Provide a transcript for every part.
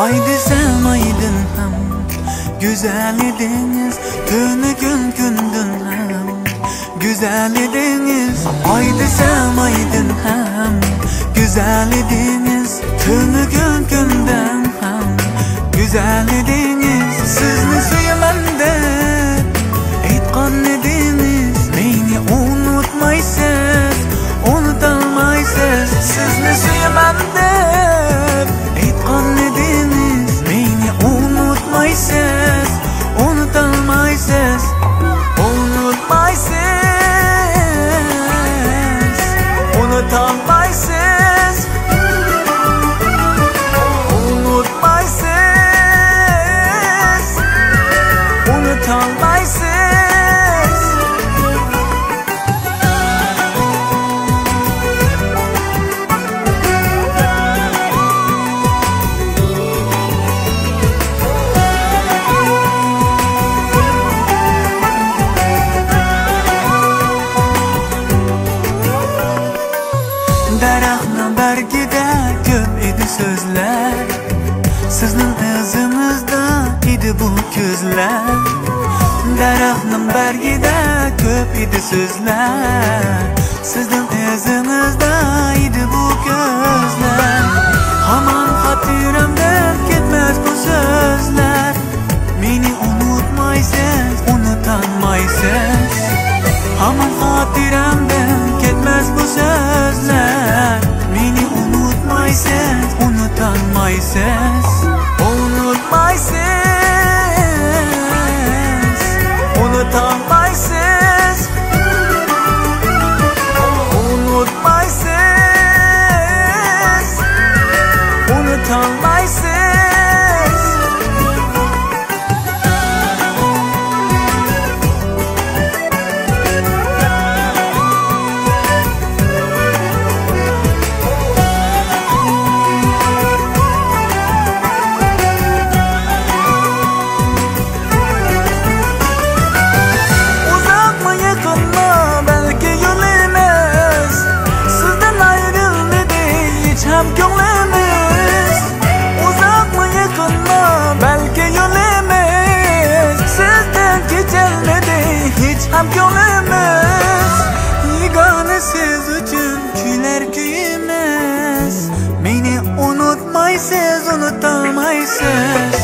Ay desem aydın ham güzel ediniz, tünü gün gündün ham güzel ediniz. Ay desem aydın ham güzel ediniz, tünü gün günden ham güzel ediniz. Sizni suyaman deb aytgan ediniz, meni unutmaysiz, unutolmaysiz. Sizni suyaman deb aytgan ediniz, meni unutmaysiz, unutolmaysiz, unutmaysiz, unutolmaysiz, unutmaysiz, unutolmaysiz. Daraxtning bargida ko'p edi so'zlar, sizning izingizda edi bu ko'zlar. Daraxtning bargida ko'p edi so'zlar, sizning izingizda edi bu ko'zlar. Hamon xotiramdan ketmas bu so'zlar, meni unutmaysiz, unutolmaysiz. Hamon xotiramdan ketmas bu so'zlar, meni unutmaysiz, unutolmaysiz, unutmaysiz, unutolmaysiz, unutmaysiz, unutolmaysiz. Ham gönlümüz yegane siz uchun kuylar kuyimiz, meni unutmaysiz, unutolmaysiz.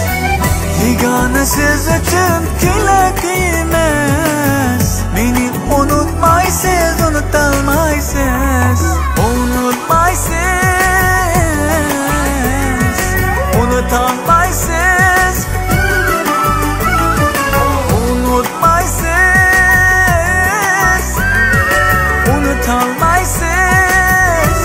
Yegane siz uchun kuylar kuyimiz, meni unutmaysiz, unutolmaysiz, unutmaysiz, unutolmaysiz, unutmaysiz, unutolmaysiz.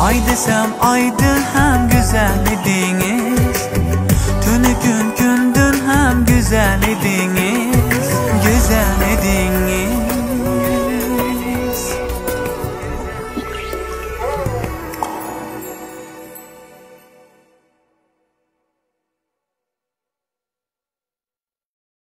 Ay desem aydın ham güzel ediniz, tünü gün gündün ham güzel ediniz.